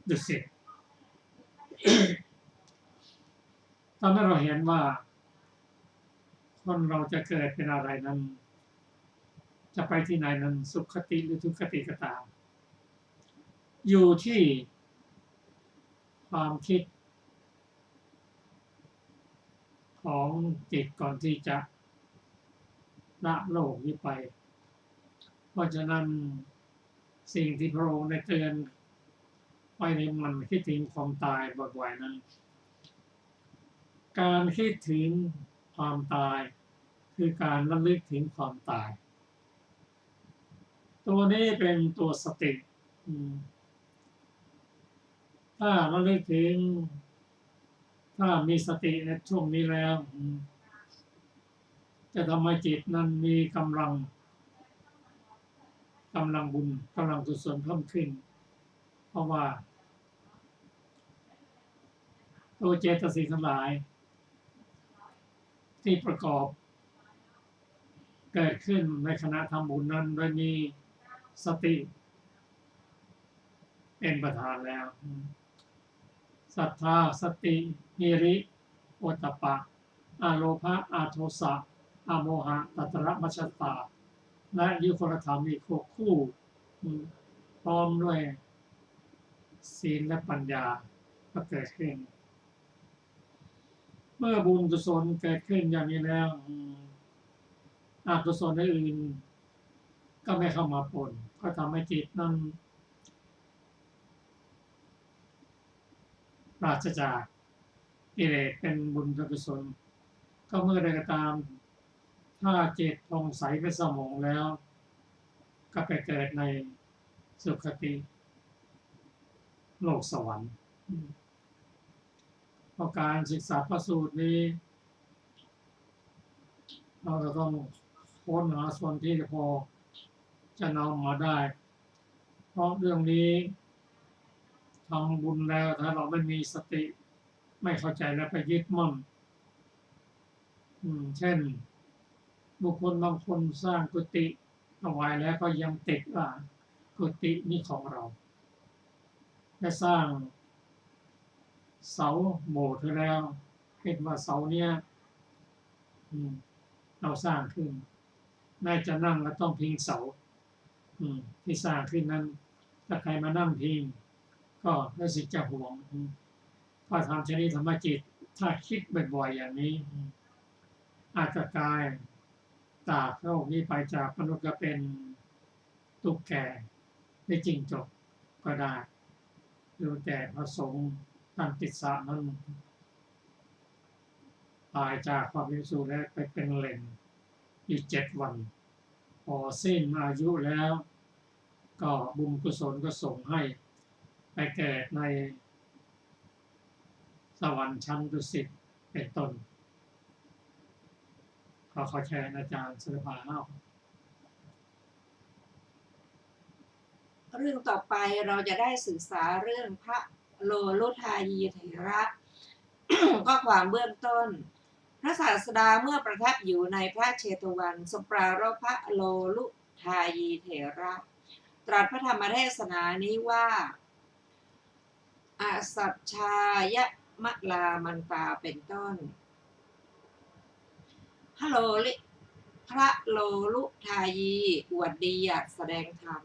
Speaker 1: ดุสิตตอนนั้นเราเห็นว่าคนเราจะเกิดเป็นอะไรนั้นจะไปที่ไหนนั้นสุขติหรือทุกขติก็ตามอยู่ที่ความคิดของจิตก่อนที่จะละโลกนี้ไปเพราะฉะนั้นสิ่งที่พระองค์ได้เตือนไว้ในมันคิดถึงความตายบ่อยๆนั้นการคิดถึงความตายคือการระลึกถึงความตายตัวนี้เป็นตัวสติถ้าระลึกถึงถ้ามีสติในช่วงนี้แล้วจะทำให้จิตนั้นมีกำลังบุญกำลังกุศลเพิ่มขึ้นเพราะว่าตัวเจตสิกทั้งหลายที่ประกอบเกิดขึ้นในขณะทำบุญนั้นโดยมีสติเป็นประธานแล้วศรัทธาสติหิริโอตตัปปะอโลภะอโทสะอโมหะตัตระมัชฌตาและยุคลธรรมอีก6 คู่พร้อมด้วยศีลและปัญญาก็เกิดขึ้นเมื่อบุญกุศลเกิดขึ้นอย่างนี้แล้วอกุศลอื่นก็ไม่เข้ามาปนก็ทำให้จิตนั้นปราศจากกิเลสเป็นบุญกุศลก็เมื่อใดก็ตามถ้าจิตผ่องใสเป็นสมองแล้วก็ไปเกิดในสุคติโลกสวรรค์เพราะการศึกษาพระสูตรนี้เราจะต้องค้นหาส่วนที่พอจะนำมาได้เพราะเรื่องนี้ทำบุญแล้วถ้าเราไม่มีสติไม่เข้าใจแล้วไปยึดมั่นเช่นบุคคลบางคนสร้างกุฏิเอาไว้แล้วก็ยังติดว่ากุฏินี้ของเราได้สร้างเสาโบสถ์แล้วเห็นว่าเสาเนี้ยเราสร้างขึ้นน่าจะนั่งก็ต้องพิงเสาที่สร้างขึ้นนั้นถ้าใครมานั่งพิงก็รู้สึกจะห่วงพอทำชนิดธรรมจิตถ้าคิดบ่อยๆอย่างนี้อาจจะกลายจากโลกนี้ไปจากมนุษย์ก็เป็นตุ๊กแก จริงจบก็ได้หรือแต่พระสงฆ์ท่านติสสะนั้นตายจากความเป็นสู่แล้วไปเป็นเลนอีก7 วันพอสิ้นอายุแล้วก็บุญกุศลก็ส่งให้ไปเกิดในสวรรค์ชั้นดุสิตเป็นต้นขอแชร์อาจารย์ศิลปาเล่า
Speaker 2: เรื่องต่อไปเราจะได้ศึกษาเรื่องพระโลลุทายีเถระ ก็ความเบื้องต้นพระศาสดาเมื่อประทับอยู่ในพระเชตวันทรงปรารภพระโลลุทายีเถระ ตรัสพระธรรมเทศนานี้ว่าอสัจชายะมะลามันตาเป็นต้นพระโลลุทายีอวดดีอยากแสดงธรรม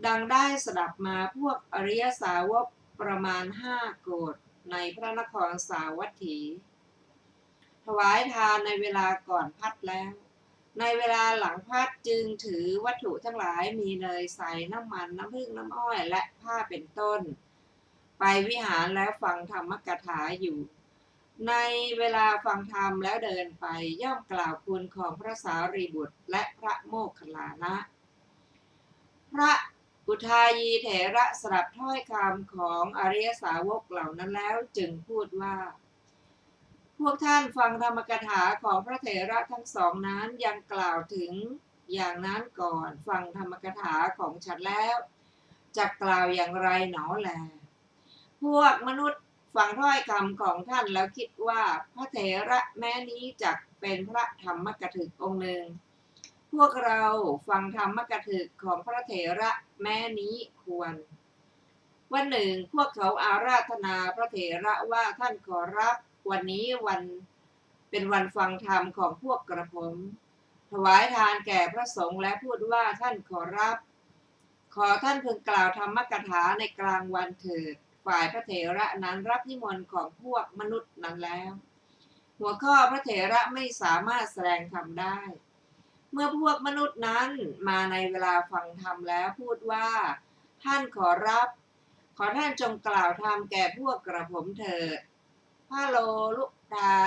Speaker 2: ดังได้สดับมาพวกอริยสาวกประมาณ5 โกฏในพระนครสาวัตถี ถวายทานในเวลาก่อนพัดแล้วในเวลาหลังพัดจึงถือวัตถุทั้งหลายมีเนยใสน้ำมันน้ำผึ้งน้ำอ้อยและผ้าเป็นต้นไปวิหารแล้วฟังธรรมกถาอยู่ในเวลาฟังธรรมแล้วเดินไปย่อมกล่าวคุณของพระสารีบุตรและพระโมคคัลลานะพระอุทายีเถระสดับถ้อยคำของอริยสาวกเหล่านั้นแล้วจึงพูดว่าพวกท่านฟังธรรมกถาของพระเถระทั้งสองนั้นยังกล่าวถึงอย่างนั้นก่อนฟังธรรมกถาของฉันแล้วจะกล่าวอย่างไรหนอแลพวกมนุษย์ฟังถ้อยคำของท่านแล้วคิดว่าพระเถระแม้นี้จักเป็นพระธรรมกถึกองค์หนึ่งพวกเราฟังธรรมกถึกของพระเถระแม้นี้ควรวันหนึ่งพวกเขาอาราธนาพระเถระว่าท่านขอรับวันนี้เป็นวันฟังธรรมของพวกกระผมถวายทานแก่พระสงฆ์และพูดว่าท่านขอรับขอท่านพึงกล่าวธรรมกถาในกลางวันเถิดฝ่ายพระเถระนั้นรับนิมนต์ของพวกมนุษย์นั้นแล้วหัวข้อพระเถระไม่สามารถแสดงธรรมได้เมื่อพวกมนุษย์นั้นมาในเวลาฟังธรรมแล้วพูดว่าท่านขอรับขอท่านจงกล่าวธรรมแก่พวกกระผมเถิดพระโลลุทา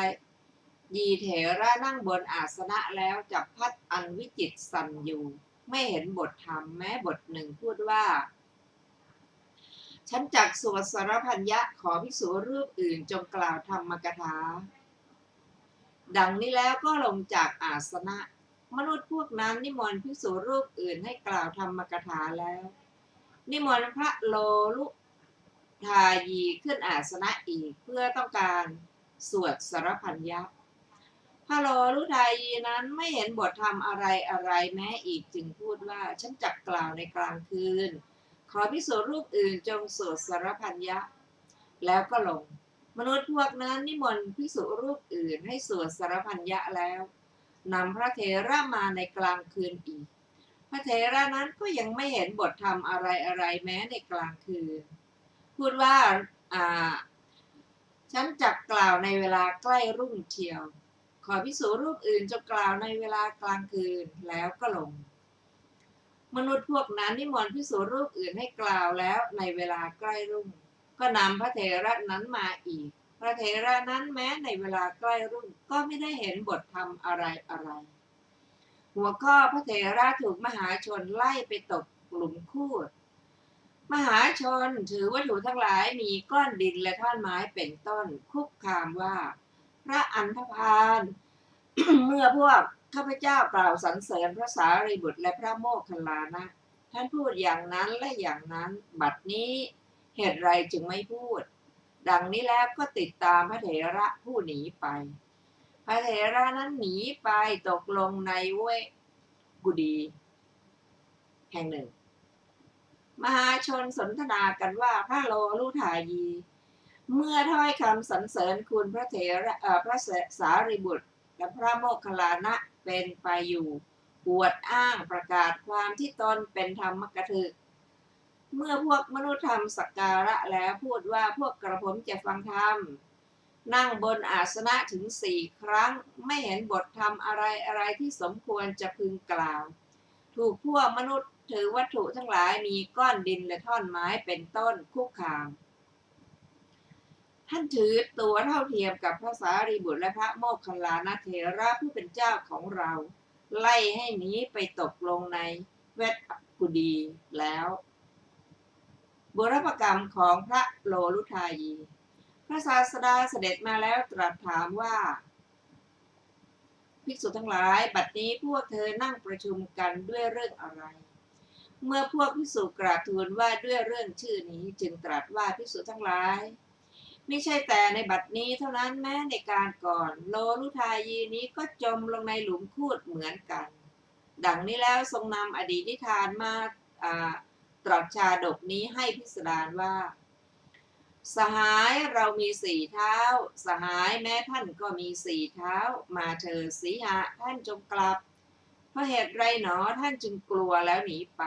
Speaker 2: ยีเถระนั่งบนอาสนะแล้วจับพัดอันวิจิตรสั่นอยู่ไม่เห็นบทธรรมแม้บทหนึ่งพูดว่าฉันจักสวดสรพัญญะขอภิกษุรูปอื่นจงกล่าวธรรมกถาดังนี้แล้วก็ลงจากอาสนะมนุษย์พวกนั้นนิมนต์ภิกษุรูปอื่นให้กล่าวธรรมกถาแล้วนิมนต์พระโลลุทายีขึ้นอาสนะอีกเพื่อต้องการสวดสรพัญญะพระโลลุทายีนั้นไม่เห็นบทธรรมอะไรแม้อีกจึงพูดว่าฉันจักกล่าวในกลางคืนขอภิกษุรูปอื่นจงสวดสรพัญญะแล้วก็ลงมนุษย์พวกนั้นนิมนต์ภิกษุรูปอื่นให้สวดสรพัญญะแล้วนำพระเถระมาในกลางคืนอีกพระเถระนั้นก็ยังไม่เห็นบทธรรมอะไรแม้ในกลางคืนพูดว่าฉันจักกล่าวในเวลาใกล้รุ่งเทียวขอภิกษุรูปอื่นจงกล่าวในเวลากลางคืนแล้วก็ลงมนุษย์พวกนั้นนิมนต์ภิกษุรูปอื่นให้กล่าวแล้วในเวลาใกล้รุ่งก็นำพระเถระนั้นมาอีกพระเถระนั้นแม้ในเวลาใกล้รุ่งก็ไม่ได้เห็นบทธรรมอะไรหัวข้อพระเถระถูกมหาชนไล่ไปตกหลุมคูดมหาชนถือวัตถุทั้งหลายมีก้อนดินและท่อนไม้เป็นต้นคุกคามว่าพระอันธพาล เมื่อพวกข้าพเจ้ากล่าวสรรเสริญพระสารีบุตรและพระโมคคัลลานะท่านพูดอย่างนั้นและอย่างนั้นบัดนี้เหตุไรจึงไม่พูดดังนี้แล้วก็ติดตามพระเถระผู้หนีไปพระเถระนั้นหนีไปตกลงในเวกุดีแห่งหนึ่งมหาชนสนทนากันว่าพระโลลุทายีเมื่อถ้อยคำสรรเสริญคุณพระเถระพระสารีบุตรและพระโมคคัลลานะเป็นไปอยู่อวดอ้างประกาศความที่ตนเป็นธรรมกถึกเมื่อพวกมนุษย์ทำสักการะแล้วพูดว่าพวกกระผมจะฟังธรรมนั่งบนอาสนะถึง4 ครั้งไม่เห็นบทธรรมอะไรที่สมควรจะพึงกล่าว ถูกพวกมนุษย์ถือวัตถุทั้งหลายมีก้อนดินและท่อนไม้เป็นต้นคุกคามท่านถือตัวเท่าเทียมกับพระสารีบุตรและพระโมคคัลลานะเถระผู้เป็นเจ้าของเราไล่ให้หนีไปตกลงในเวทกุดีแล้วบุรพกรรมของพระโลลุทายีพระศาสดาเสด็จมาแล้วตรัสถามว่าภิกษุทั้งหลายบัดนี้พวกเธอนั่งประชุมกันด้วยเรื่องอะไรเมื่อพวกภิกษุกราบทูลว่าด้วยเรื่องชื่อนี้จึงตรัสว่าภิกษุทั้งหลายไม่ใช่แต่ในบัดนี้เท่านั้นแม้ในการก่อนโลลุทายีนี้ก็จมลงในหลุมคูดเหมือนกันดังนี้แล้วทรงนำอดีตนิทานมาตรัสชาดกนี้ให้พิสดารว่าสหายเรามีสี่เท้าสหายแม้ท่านก็มีสี่เท้ามาเถิดสีหะท่านจงกลับเพราะเหตุไรหนอท่านจึงกลัวแล้วหนีไป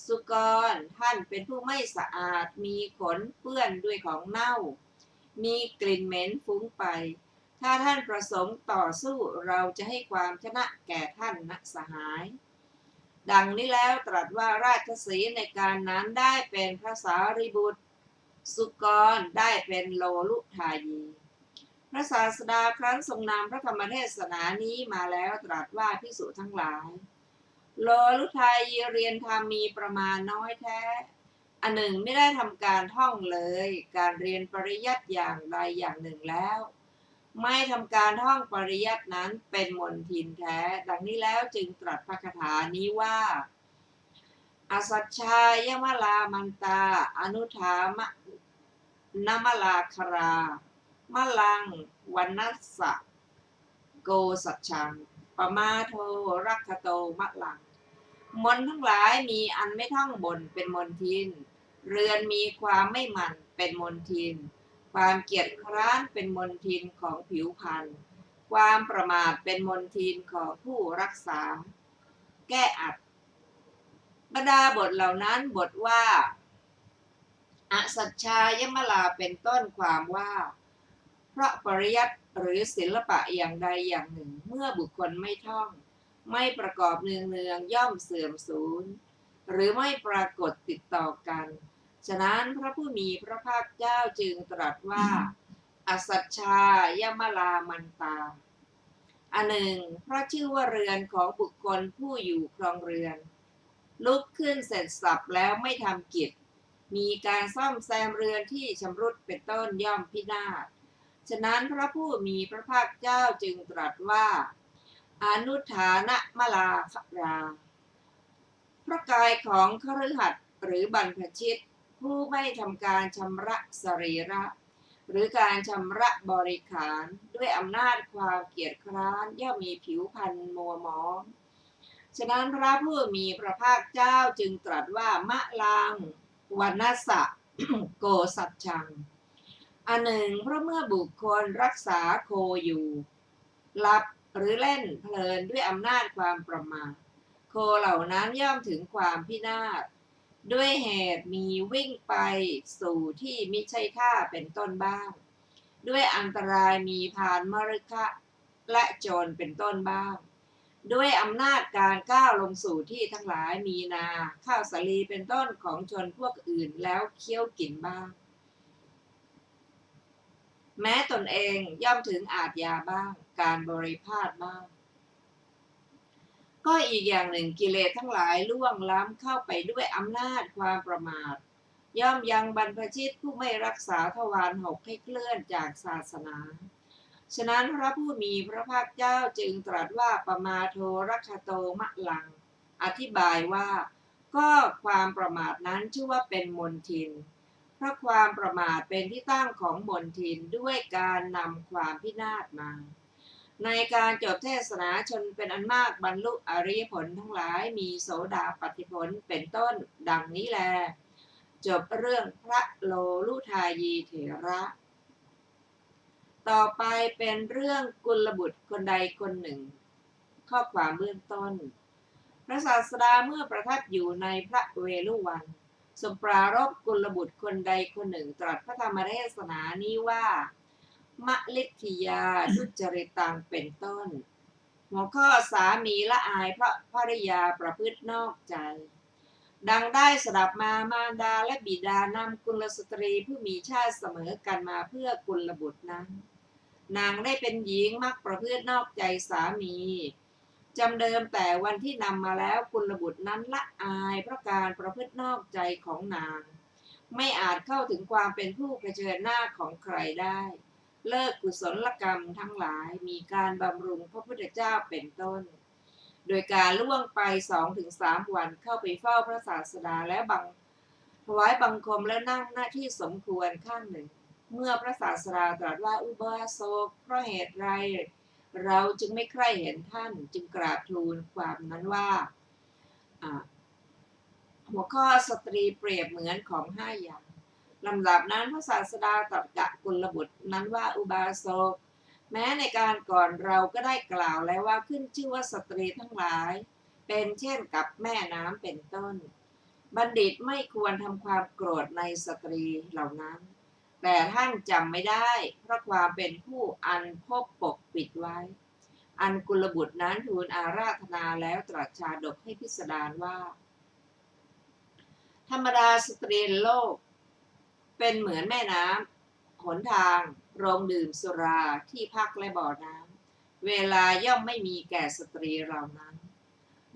Speaker 2: สุกรท่านเป็นผู้ไม่สะอาดมีขนเปื้อนด้วยของเน่ามีกลิ่นเหม็นฟุ้งไปถ้าท่านประสงค์ต่อสู้เราจะให้ความชนะแก่ท่านนะสหายดังนี้แล้วตรัสว่าราชสีห์ในการนั้นได้เป็นพระสารีบุตรสุกรได้เป็นโลลุทายีพระศาสดาครั้นทรงนำพระธรรมเทศนานี้มาแล้วตรัสว่าภิกษุทั้งหลายโลลุทายีเรียนธรรมมีประมาณน้อยแท้อันหนึ่งไม่ได้ทำการท่องเลยการเรียนปริยัติอย่างใดอย่างหนึ่งแล้วไม่ทำการท่องปริยัตินั้นเป็นมนทินแท้ดังนี้แล้วจึงตรัสพระคาถานี้ว่าอสัชชายมลามันตาอนุธามะนมลาครามะลังวันนัสสะโกสัจชังปมาโทรักขโตมะลังมนทั้งหลายมีอันไม่ท่องบนเป็นมนทินเรือนมีความไม่หมั่นเป็นมนทินความเกียจคร้านเป็นมนทินของผิวพรรณความประมาทเป็นมนทินของผู้รักษาแก้อัดบรรดาบทเหล่านั้นบทว่าอสัชชายมลาเป็นต้นความว่าเพราะปริยัติหรือศิลปะอย่างใดอย่างหนึ่งเมื่อบุคคลไม่ท่องไม่ประกอบเนืองย่อมเสื่อมสูญหรือไม่ปรากฏติดต่อกันฉะนั้นพระผู้มีพระภาคเจ้าจึงตรัสว่าอสัชชายมลามันตาอันหนึ่งเพราะชื่อว่าเรือนของบุคคลผู้อยู่ครองเรือนลุกขึ้นเสร็จสับแล้วไม่ทำกิจมีการซ่อมแซมเรือนที่ชำรุดเป็นต้นย่อมพินาศฉะนั้นพระผู้มีพระภาคเจ้าจึงตรัสว่าอนุฐานะมลาคราพระกายของคฤหัสถ์หรือบรรพชิตผู้ไม่ทำการชำระสรีระหรือการชำระบริขารด้วยอำนาจความเกียจคร้านย่อมมีผิวพรรณมัวหมองฉะนั้นพระผู้มีพระภาคเจ้าจึงตรัสว่ามะลังวันนัสสะ โกสัจชังอันหนึ่งเพราะเมื่อบุคคลรักษาโคอยู่หลับหรือเล่นเพลินด้วยอำนาจความประมาทโคเหล่านั้นย่อมถึงความพินาศด้วยเหตุมีวิ่งไปสู่ที่มิใช่ท่าเป็นต้นบ้างด้วยอันตรายมีพานมฤคะและโจรเป็นต้นบ้างด้วยอำนาจการก้าวลงสู่ที่ทั้งหลายมีนาข้าวสาลีเป็นต้นของชนพวกอื่นแล้วเคี้ยวกินบ้างแม้ตนเองย่อมถึงอาทยาบ้างการบริพาทบ้างก็อีกอย่างหนึ่งกิเลสทั้งหลายล่วงล้ำเข้าไปด้วยอำนาจความประมาทย่อมยังบรรพชิตผู้ไม่รักษาทวารหกให้เคลื่อนจากศาสนาฉะนั้นพระผู้มีพระภาคเจ้าจึงตรัสว่าปมาโทรักขโตมะลังอธิบายว่าก็ความประมาทนั้นชื่อว่าเป็นมลทินเพราะความประมาทเป็นที่ตั้งของมลทินด้วยการนำความพินาศมาในการจบเทศนาชนเป็นอันมากบรรลุอริยผลทั้งหลายมีโสดาปัตติผลเป็นต้นดังนี้แลจบเรื่องพระโลลุทายีเถระต่อไปเป็นเรื่องกุลบุตรคนใดคนหนึ่งข้อความเบื้องต้นพระศาสดาเมื่อประทับอยู่ในพระเวฬุวันทรงปรารภกุลบุตรคนใดคนหนึ่งตรัสพระธรรมเทศนานี้ว่ามะลิทธิยาทุจริตังเป็นต้น หัวข้อสามีละอายเพราะภริยาประพฤตินอกใจดังได้สดับมามารดาและบิดานำกุลสตรีผู้มีชาติเสมอกันมาเพื่อกุลบุตรนั้นนางได้เป็นหญิงมักประพฤตินอกใจสามีจำเดิมแต่วันที่นำมาแล้วกุลบุตรนั้นละอายเพราะการประพฤตินอกใจของนางไม่อาจเข้าถึงความเป็นผู้เผชิญหน้าของใครได้เลิกกุศลกรรมทั้งหลายมีการบำรุงพระพุทธเจ้าเป็นต้นโดยการล่วงไป 2-3 วันเข้าไปเฝ้าพระศาสดาและถวายบังคมและนั่งหน้าที่สมควรข้างหนึ่งเมื่อพระศาสดาตรัสว่าอุบาสกเพราะเหตุไรเราจึงไม่ใคร่เห็นท่านจึงกราบทูลความนั้นว่าหัวข้อสตรีเปรียบเหมือนของห้าอย่างลำดับนั้นพระศาสดาตรัสกับกุลบุตรนั้นว่าอุบาสกแม้ในการก่อนเราก็ได้กล่าวแล้วว่าขึ้นชื่อว่าสตรีทั้งหลายเป็นเช่นกับแม่น้ำเป็นต้นบัณฑิตไม่ควรทำความโกรธในสตรีเหล่านั้นแต่ท่านจำไม่ได้เพราะความเป็นผู้อันพบปกปิดไว้อันกุลบุตรนั้นทูลอาราธนาแล้วตรัสชาดกให้พิสดารว่าธรรมดาสตรีโลกเป็นเหมือนแม่น้ำหนทางโรงดื่มสุราที่พักและบ่อน้ำเวลาย่อมไม่มีแก่สตรีเหล่านั้น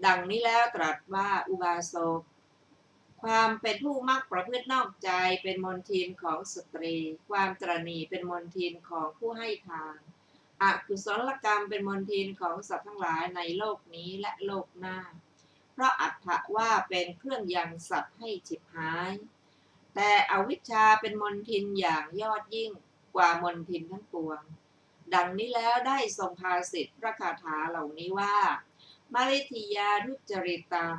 Speaker 2: ดังนี้แล้วตรัสว่าอุบาสกความเป็นผู้มักประพฤตินอกใจเป็นมลทินของสตรีความตระหนี่เป็นมลทินของผู้ให้ทานอกุศลกรรมเป็นมลทินของสัตว์ทั้งหลายในโลกนี้และโลกหน้าเพราะอัตถะว่าเป็นเครื่องยังสัตว์ให้ฉิบหายแต่อวิชชาเป็นมลทินอย่างยอดยิ่งกว่ามลทินทั้งปวงดังนี้แล้วได้ทรงภาษิตพระคาถาเหล่านี้ว่ามฤทิยาทุจริตัง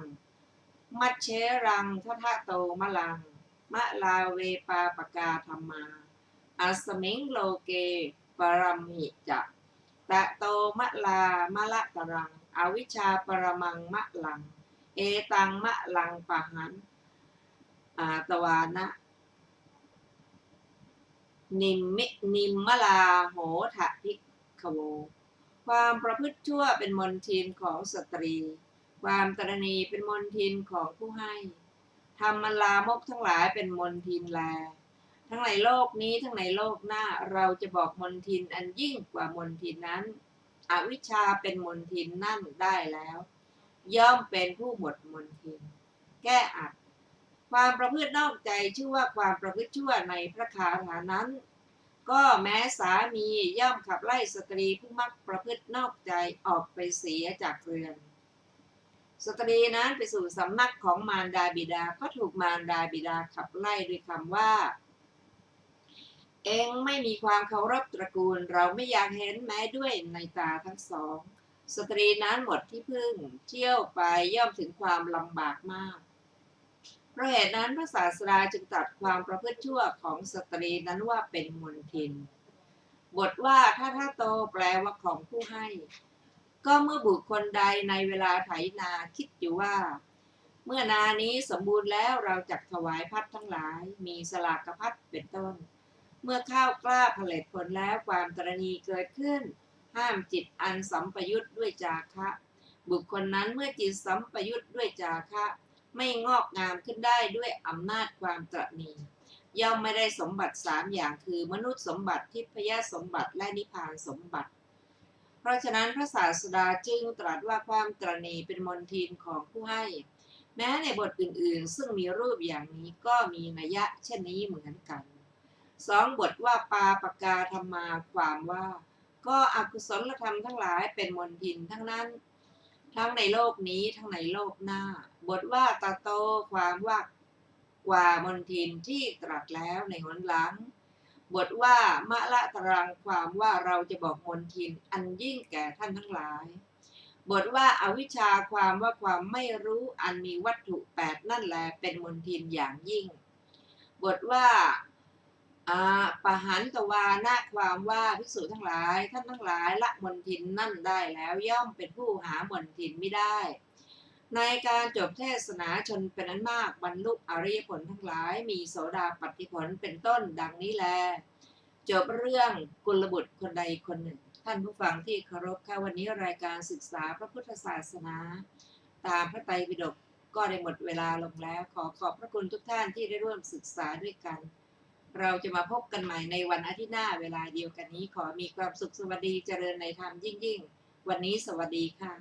Speaker 2: มัชเชรังทัทะโตมะลังมะลาเวปาปกาธรรมาอัสมิงโลเกปรัมหิจะตะโตมะลามะละตรังอวิชชาปรมังมะลังเอตังมะลังปะหันตวานะนิมมะลาโหทะพิกโวความประพฤติชั่วเป็นมลทินของสตรีความตระหนี่เป็นมลทินของผู้ให้ธรรมลามกทั้งหลายเป็นมลทินแลทั้งในโลกนี้ทั้งในโลกหน้าเราจะบอกมลทินอันยิ่งกว่ามลทินนั้นอวิชชาเป็นมลทินนั่นได้แล้วย่อมเป็นผู้หมดมลทินแก้อัดความประพฤตินอกใจชื่อว่าความประพฤติชั่วในพระคาถานั้นก็แม้สามีย่อมขับไล่สตรีผู้มักประพฤตินอกใจออกไปเสียจากเรือนสตรีนั้นไปสู่สำนักของมารดาบิดาก็ถูกมารดาบิดาขับไล่ด้วยคำว่าเองไม่มีความเคารพตระกูลเราไม่อยากเห็นแม้ด้วยในตาทั้งสองสตรีนั้นหมดที่พึ่งเที่ยวไปย่อมถึงความลำบากมากเพราะเหตุนั้นพระศาสดาจึงตรัสความประพฤติชั่วของสตรีนั้นว่าเป็นมลทินบทว่าถ้าโตแปลว่าของผู้ให้ก็เมื่อบุคคลใดในเวลาไถนาคิดอยู่ว่าเมื่อนานี้สมบูรณ์แล้วเราจักถวายพัดทั้งหลายมีสลากพัดเป็นต้นเมื่อข้าวกล้าผลิตผลแล้วความตระหนี่เกิดขึ้นห้ามจิตอันสัมปยุตด้วยจาคะบุคคลนั้นเมื่อจิตสัมปยุตด้วยจาคะไม่งอกงามขึ้นได้ด้วยอำนาจความตระหนี่ย่อมไม่ได้สมบัติ3อย่างคือมนุษย์สมบัติทิพยสมบัติและนิพพานสมบัติเพราะฉะนั้นพระศาสดาจึงตรัสว่าความตระหนี่เป็นมลทินของผู้ให้แม้ในบทอื่นๆซึ่งมีรูปอย่างนี้ก็มีนัยยะเช่นนี้เหมือนกัน2บทว่าปาปกาธรรมาความว่าก็อกุศลธรรมทั้งหลายเป็นมลทินทั้งนั้นทั้งในโลกนี้ทั้งในโลกหน้าบทว่าตาโตความว่ากว่ามลทินที่ตรัสแล้วในหนหลังบทว่ามะละตรังความว่าเราจะบอกมลทินอันยิ่งแก่ท่านทั้งหลายบทว่าอวิชชาความว่าความไม่รู้อันมีวัตถุ8นั่นแลเป็นมลทินอย่างยิ่งบทว่าปหันตวานะความว่าภิกษุทั้งหลายท่านทั้งหลายละมลทินนั่นได้แล้วย่อมเป็นผู้หามลทินไม่ได้ในการจบเทศนาชนเป็นอันมากบรรลุอริยผลทั้งหลายมีโสดาปัตติผลเป็นต้นดังนี้แลจบเรื่องกุลบุตรคนใดคนหนึ่ง ท่านผู้ฟังที่เคารพค่ะวันนี้รายการศึกษาพระพุทธศาสนาตามพระไตรปิฎกก็ได้หมดเวลาลงแล้วขอขอบพระคุณทุกท่านที่ได้ร่วมศึกษาด้วยกันเราจะมาพบกันใหม่ในวันอาทิตย์หน้าเวลาเดียวกันนี้ขอมีความสุขสวัสดีเจริญในธรรมยิ่งวันนี้สวัสดีค่ะ